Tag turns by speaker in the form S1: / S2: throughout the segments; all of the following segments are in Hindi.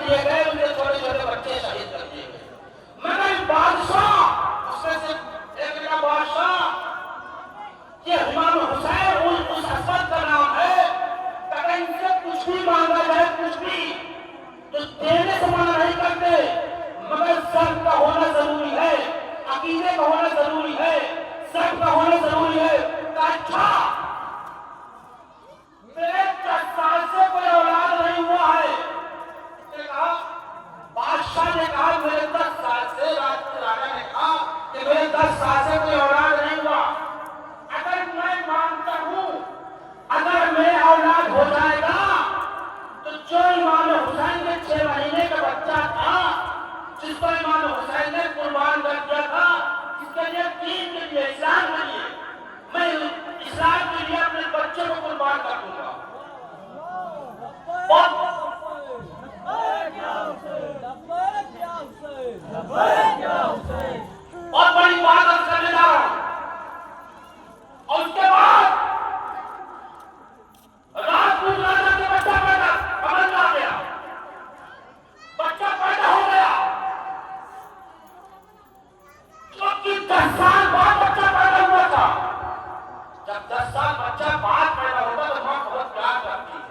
S1: दिए गए, उनके छोटे छोटे बच्चे शहीद कर दिए गए। मगर बादशाह, उसमें से एक का बादशाह, ये इमाम हुसैन उस असद का नाम है, अगर इनसे कुछ भी मांगा जाए, कुछ भी, तो देने से मना नहीं करते, मगर सब का होना जरूरी है, अकीदे का होना जरूरी है, सब का होना जरूरी है। अच्छा, मेरे 10 साल से कोई औलाद नहीं हुआ है, कहा, बादशाह ने कहा मेरे 10 साल से, राजा ने कहा कि मेरे 10 साल से कोई औलाद नहीं हुआ। अगर मैं मानता हूं, अगर मेरा औलाद हो जाएगा, तो जो इमाम हुसैन के 6 महीने का बच्चा था, जिसको इमाम हुसैन ने कुर्बान कर दिया था, जिसके लिए दीन के लिए, इस्लाम के लिए, मैं इस्लाम के लिए अपने बच्चे को कुर्बान कर दूंगा। बहुत बड़ी बात अब करने जा रहा हूं। और उसके बाद राजपूत राजा के बच्चा पैदा, अमल में आ गया, बच्चा पैदा हो गया, क्योंकि 10 साल बाद बच्चा पैदा हुआ था। जब 10 साल बच्चा बाद पैदा होता तो मां बहुत प्यार करती है।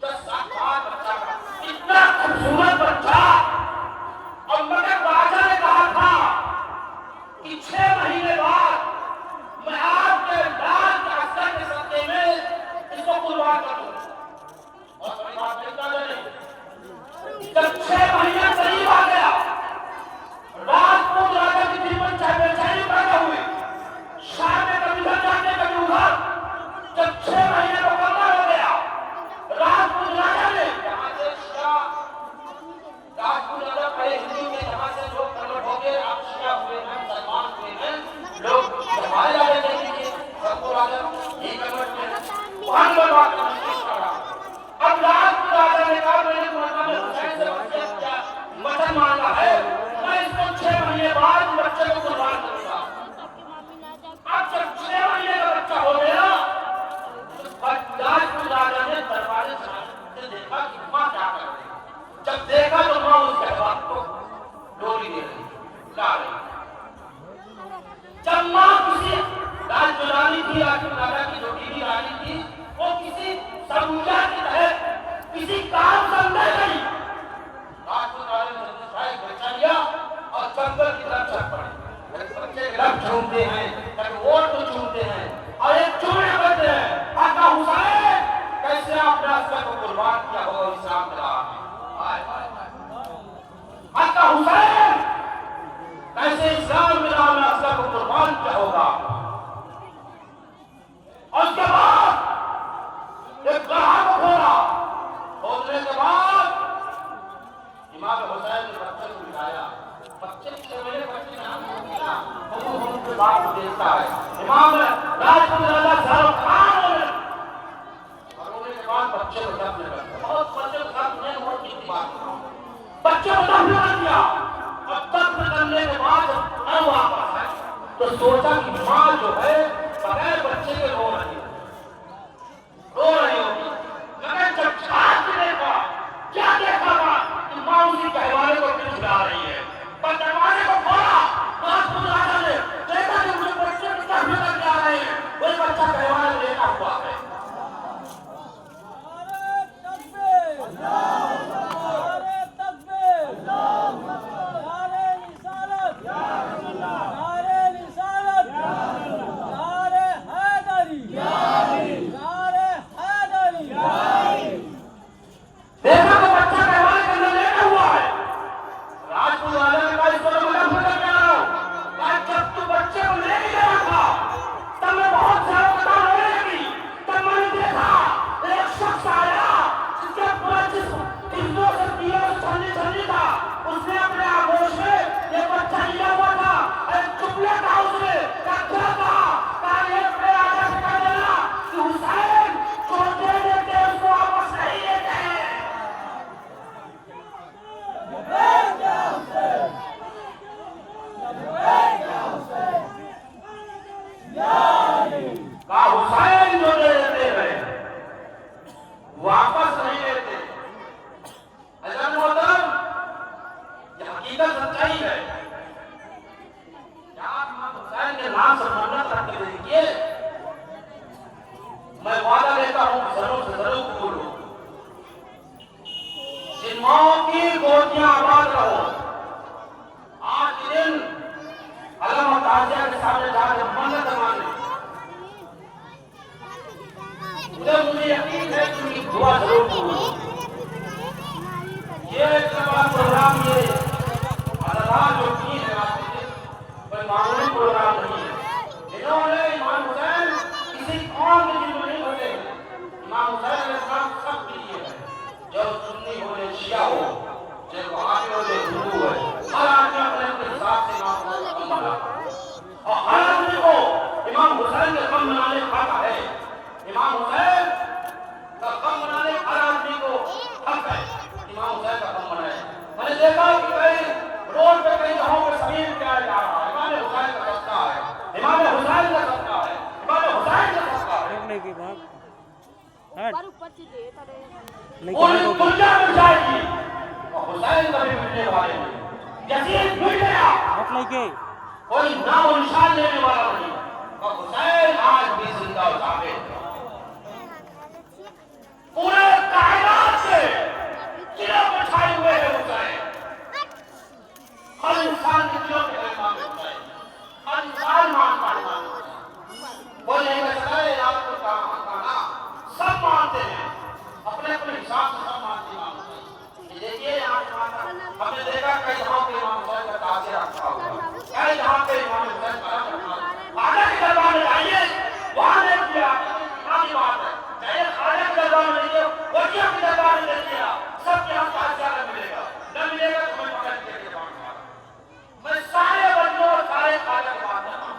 S1: 10 साल बाद बच्चा, इतना खूबसूरत बच्चा। और मगर राजा ने कहा था कि 6 महीने बाद मैं आपके लाल के अस्तर के सत्ते में इसको कुर्बान कर दूंगा। और बड़ी बात नहीं, जब 6 महीने करीब आ गया, राजपूत राजा की जीवन बेचैनी पैदा हुई, शाम में कभी उधर जाते कभी उधर। जब 6 महीने का कमर हो गया, राजपूत राजा ने राजपूत राजा पहले हिंदू के जहां से लोग कन्वर्ट हो गए, आप शिया हुए हैं, मुसलमान हुए हैं, लोग हमारे राजा देखेंगे, सबको राजा ये कन्वर्ट में वहां बर्बाद करने की कोशिश कर रहा। अब राजपूत राजा ने कहा मैंने मोहम्मद हुसैन से वसीयत किया, वचन मांगा है, मैं इसको 6 महीने बाद बच्चे को कुर्बान करूंगा। अब जब 6 महीने का बच्चा हो गया, तो राजपूत राजा ने दरबार से देखा कि मां क्या कर रही है। जब देखा तो मां उसके बाप को डोरी दे रही, ला रही। जब मां किसी राजरानी थी, राजपूत राजा की जो बीवी रानी थी, वो किसी समूचा की तरह किसी काम से अंदर गई, राजपूत राजा ने बच्चा लिया और जंगल की तरफ चल पड़े। बच्चे रब चूमते हैं, कभी और को चूमते हैं, और एक चूमे करते हैं, आका हुसैन कैसे आपने अस्कर को कुर्बान किया होगा इस्लाम के राह में। आका हुसैन कैसे इस्लाम के राह में अस्कर को कुर्बान किया होगा। और उसके बाद एक गड्ढा को खोदा, खोदने के बाद इमाम हुसैन ने बच्चे को उठाया। बच्चे के मेरे बच्चे नाम दिया, वो उनके बाप को देखता है। इमाम राजपूत राजा शाहरुख खान और उन्होंने के बाद बच्चे को दफन कर दिया। बहुत बच्चे का नहीं होती थी बात, बच्चे को दफन कर दिया। और दफन करने के बाद अब वापस आए तो सोचा कि मां जो है बगैर बच्चे के रो रही होगी, मगर जब छाछ देखा, क्या देखा कि मां उसी कहवाने को क्यों छुड़ा रही है। पर दरवाजे को खोला, राजपूत राजा ने देखा कि मुझे बच्चे को दफन करके आ रहे हैं, वही बच्चा कहवाने में लेटा हुआ है। माओ की गोटियां आबाद रहो। आज के दिन अलम ताजिया के सामने जाकर मन्नत मांगे। मुझे यकीन है कि उनकी दुआ जरूर पूरी होगी। ये इतना बड़ा प्रोग्राम ये अल्लाह जो की है आपके कोई मामूली प्रोग्राम नहीं है। इन्होंने इमाम हुसैन किसी कौम के दिल में नहीं बसे। इमाम हुसैन ने सब के लिए है, जो सुन्नी हो या शिया हो, चाहे वहाबी हो या हिंदू है, हर आदमी अपने हिसाब से इमाम हुसैन का गम मनाता है और हर आदमी को इमाम हुसैन का गम मनाने खाता है। इमाम हुसैन का गम मनाने हर आदमी को हक है। इमाम हुसैन का गम मनाए। मैंने देखा कि कई रोड पे कई जगहों पर समीर किया जा रहा है। इमाम हुसैन का सदका है, इमाम हुसैन का सदका है, इमाम हुसैन का सदका है। पूरी दुनिया मिल जाएगी और हुसैन कभी मिलने वाले नहीं। यजीद मिल गया, कोई नाम और निशान लेने वाला नहीं और हुसैन आज भी जिंदा और साबित है। पूरे कायनात से दिलों में छाए हुए हैं हुसैन। हर इंसान के दिलों में इमाम हुसैन, हर इंसान मानता है इमाम हुसैन। कोई नहीं कह सकता है आपको कहना, सब मानते हैं, अपने अपने हिसाब से सब मानते हैं इमाम हुसैन। देखिए यहाँ हमने देखा कई जगहों पे इमाम हुसैन का ताजिया रखा हुआ, कई जगह पे इमाम हुसैन का रखा हुआ। आगे के दरबार में जाइए, वहां देखिए आपकी बात है। चाहे खाने के दरबार में देखिए, वजिया के दरबार में देखिए, सबके यहाँ ताजिया न मिलेगा, न मिलेगा तो मैं पकड़ के लेके जाऊंगा। मैं सारे बच्चों और सारे खाने की बात करता हूँ,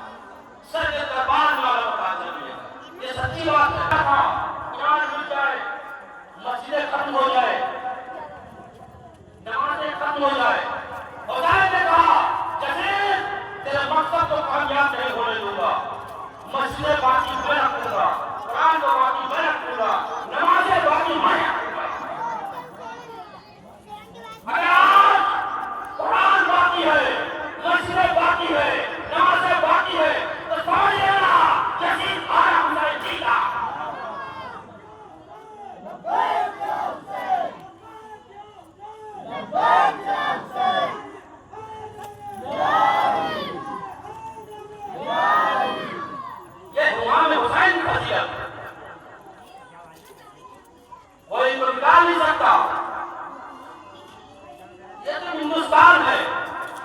S1: सर के दरबार में वाला ताजिया मिलेगा। ये सच्ची बात है। कुरान मिल जाए, मस्जिदें खत्म हो जाए, नमाजें खत्म हो जाए, हुसैन ने कहा जजीद तेरे मकसद को कामयाब नहीं होने दूंगा। मस्जिदें बाकी मैं रखूंगा, कुरान को बाकी मैं रखूंगा, नमाजें बाकी मैं रखूंगा। अगर आज कुरान बाकी है, मस्जिदें बाकी है, नमाजें बाकी है तो समझ लेना यजीद आया हुसैन जीता। ये इमाम हुसैन की फजीलत कोई तो निकाल नहीं सकता। ये तो हिंदुस्तान है,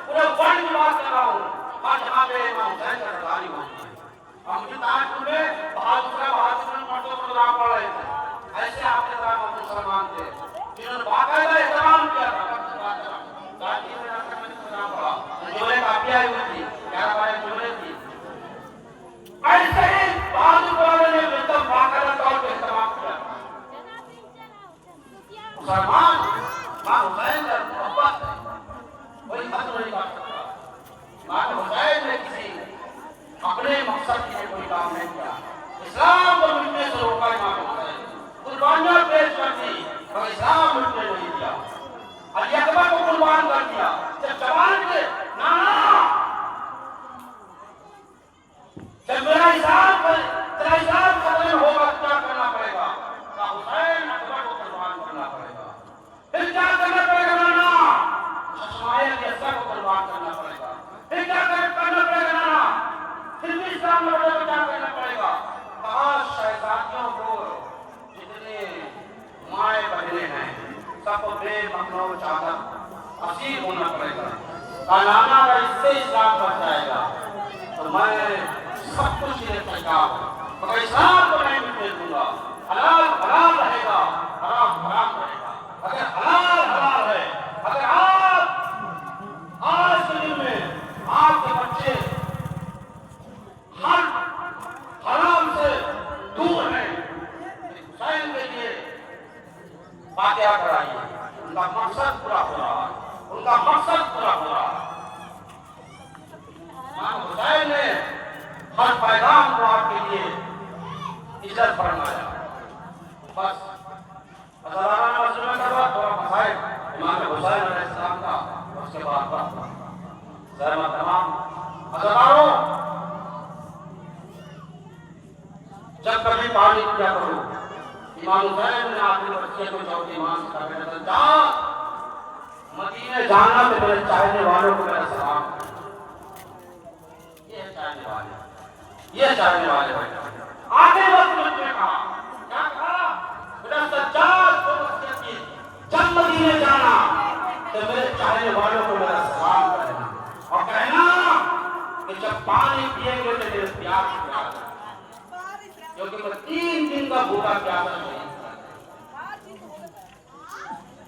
S1: पूरे वर्ल्ड की बात कर रहा हूँ, और जहाँ पे इमाम हुसैन का रज़ानी होती है। हम भी ताजपुर में बहादुर मर्दों को नाम पढ़ रहे थे, ऐसे आपके साथ मुसलमान थे जिन्होंने बाकायदा एहतराम किया था। जोड़े काफी आई हुई थी, 11 बार जोड़े थी। ऐसे ही बहादुर ने एकदम बाकायदा तौर पर एहतराम किया। मुसलमान इमाम हुसैन का मोहब्बत है, कोई हद नहीं कर सकता। इमाम हुसैन ने किसी अपने मकसद के लिए कोई काम नहीं किया। इस्लाम को मिटने से रोका इमाम हुसैन, कुर्बानियां पेश कर दी मगर इस्लाम मिटने नहीं दिया। अली अकबर को कुर्बान कर दिया। जब जवान के नाना जब मेरा हिसाब खत्म होगा क्या करना पड़ेगा? तो हुसैन अकबर को कुर्बान करना पड़ेगा। फिर क्या करना पड़ेगा नाना? शशमाए अली असगर को कुर्बान करना पड़ेगा। फिर क्या करना पड़ेगा नाना? फिर भी इस्लाम में क्या करना पड़ेगा? कहा शहजादियों को जितने माए बहने हैं सबको बेमखलूब चादर असीर होना पड़ेगा। नाना का इससे इस्लाम बच जाएगा तो मैं सब कुछ ये तैयार हूँ, मगर इस्लाम को नहीं मिलने दूंगा। हलाल हलाल रहेगा, हराम हराम रहेगा। अगर हलाल हलाल है, अगर आप आज के दिन में आपके बच्चे हर हराम से दूर हैं, हुसैन के लिए फातिहा कराइए। उनका मकसद पूरा हो रहा है, उनका मकसद पूरा हो रहा है। इमाम हुसैन ने हर पैगाम को आपके लिए इज्जत फरमाया। बस अज़लाना मसला का बात थोड़ा मसाइल इमाम हुसैन अलैहिस्सलाम का, उसके बाद सहमत तमाम अज़लानों जब कभी तारीफ किया करो। इमाम हुसैन ने आखिरी बच्चे को चौथी मां से कहा जाना तो मेरे चाहने वालों को मेरा सलाम। ये चाहने वाले भाई आखिरी वक्त में क्या कहा बेटा सज्जाद को वसीयत की जब मदीने जाना तो मेरे चाहने वालों को मेरा सलाम करना और कहना कि जब पानी पिएंगे तो मेरे प्यास बुझा देना, क्योंकि मैं 3 दिन का भूखा प्यासा नहीं।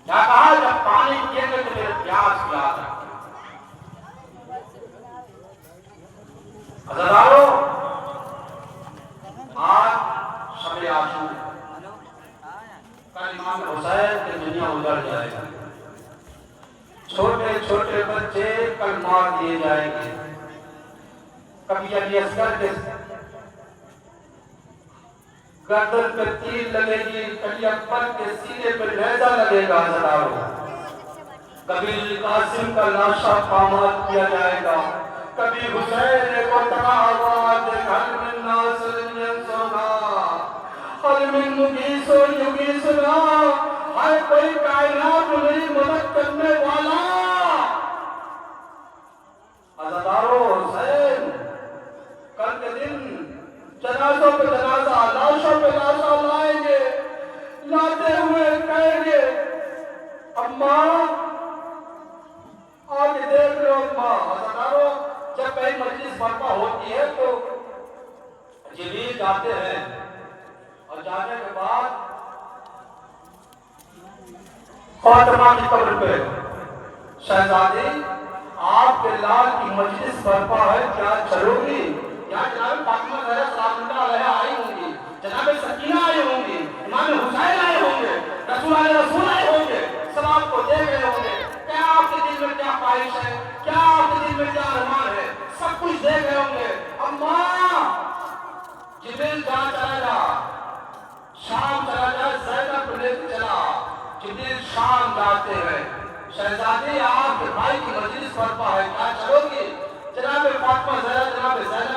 S1: क्या कहा? जब पानी पिएंगे तो मेरे प्यास बुझा देना। हज़रातों, आज शब-ए आशूर, कल इमाम हुसैन की दुनिया उजड़ जाएगी। छोटे छोटे बच्चे कल मार दिए जाएंगे। कभी अली असगर के गर्दन पे तीर लगेगी, कभी अकबर के सीने पे नेज़ा लगेगा। हज़रातों, कभी कासिम का लाशा पामाल किया जाएगा, कभी हुसैन को तका आवाज घर में नासरियन सोना हर में मुगीसो युगीसना हर कोई कायनात मेरी मदद करने वाला। हज़ारों हुसैन कल के दिन जनाजों पे जनाजा, लाशों पे लाशा लाएंगे, लाते हुए कहेंगे अम्मा आगे देख लो अम्मा। हज़ारों, जब कहीं मजलिस बर्पा होती है तो जिब्रील जाते हैं और जाने के बाद फातिमा की कब्र पे शहजादी आपके लाल की मजलिस बर्पा है, क्या चलोगी? क्या जनाब फातिमा ज़हरा सलामुल्लाह अलैहा आई होंगी, जनाब सकीना आई होंगी, इमाम हुसैन आए होंगे, रसूल आए होंगे, सब आपको देख रहे होंगे। क्या आपके दिल में क्या ख्वाहिश है, क्या आपके दिल में क्या अरमान है, सब कुछ देख रहे होंगे। अम्मा जिब्रील जहाँ चला जा, शाम चला जा, ज़ैनब को लेकर चला। जिब्रील शाम जाते हैं, शहजादी आपके भाई की मजलिस बर्पा है, क्या चलोगी? जनाब फातिमा ज़हरा, जनाब ज़ैनब